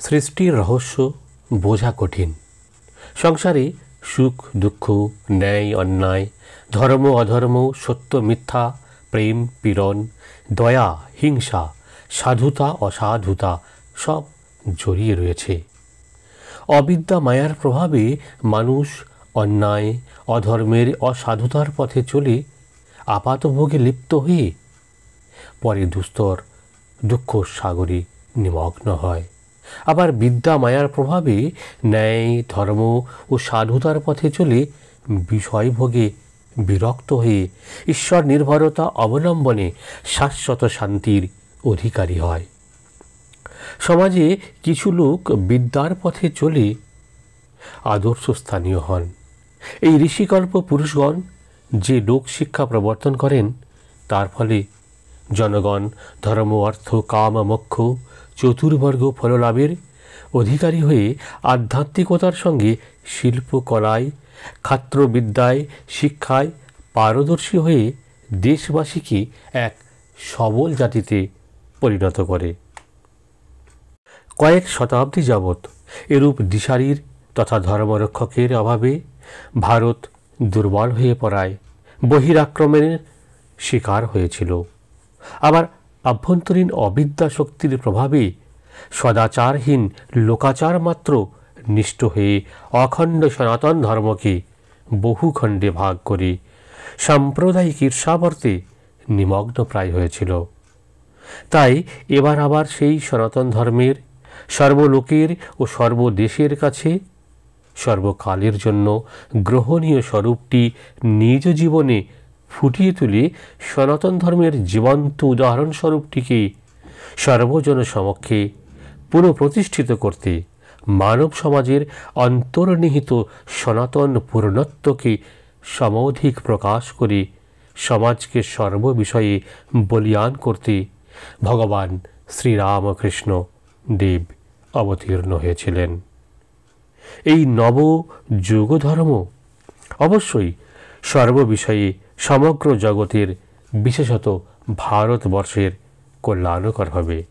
সৃষ্টির রহস্য বোঝা কঠিন। সংসারে সুখ দুঃখ, ন্যায় অন্যায়, ধর্ম অধর্ম, সত্য মিথ্যা, প্রেম পীড়ন, দয়া হিংসা, সাধুতা অসাধুতা সব জড়িয়ে রয়েছে। অবিদ্যা মায়ার প্রভাবে মানুষ অন্যায় অধর্মের অসাধুতার পথে চলে আপাতভোগে লিপ্ত হয়ে পরে দুস্তর দুঃখ সাগরে নিমগ্ন হয়। আবার বিদ্যা মায়ার প্রভাবে ন্যায় ধর্ম ও সাধুতার পথে চলে বিষয়ভোগে বিরক্ত হয়ে ঈশ্বর নির্ভরতা অবলম্বনে শাশ্বত শান্তির অধিকারী হয়। সমাজে কিছু লোক বিদ্যার পথে চলে আদর্শ স্থানীয় হন। এই ঋষিকল্প পুরুষগণ যে লোক শিক্ষা প্রবর্তন করেন, তার ফলে জনগণ ধর্ম অর্থ কাম মোক্ষ চতুর্বর্গ ফললাভের অধিকারী হয়ে আধ্যাত্মিকতার সঙ্গে শিল্পকলায় ক্ষাত্রবিদ্যায় শিক্ষায় পারদর্শী হয়ে দেশবাসীকে এক সবল জাতিতে পরিণত করে। কয়েক শতাব্দী যাবৎ এরূপ দিশারির তথা ধর্মরক্ষকের অভাবে ভারত দুর্বল হয়ে পড়ায় বহিরাক্রমণের শিকার হয়েছিল। আবার আভ্যন্তরীণ অবিদ্যা শক্তির প্রভাবে সদাচারহীন লোকাচার মাত্র নিষ্ঠ হয়ে অখণ্ড সনাতন ধর্মকে বহু খণ্ডে ভাগ করে সাম্প্রদায়িক ঈর্ষাবর্তে নিমগ্ন প্রায় হয়েছিল। তাই এবার আবার সেই সনাতন ধর্মের সর্বলোকের ও সর্বদেশের কাছে সর্বকালের জন্য গ্রহণীয় স্বরূপটি নিজ জীবনে ফুটিয়ে তুলে সনাতন ধর্মের জীবন্ত উদাহরণ স্বরূপটিকে সর্বজন সমক্ষে পুনঃপ্রতিষ্ঠিত করতে মানব সমাজের অন্তর্নিহিত সনাতন পূর্ণত্বকে সমধিক প্রকাশ করে সমাজকে সর্ববিষয়ে বলীয়ান করতে ভগবান শ্রীরামকৃষ্ণ দেব অবতীর্ণ হয়েছিলেন। এই নব যুগ ধর্ম অবশ্যই সর্ববিষয়ে সমগ্র জগতের বিশেষত ভারতবর্ষের কল্যাণকর হবে।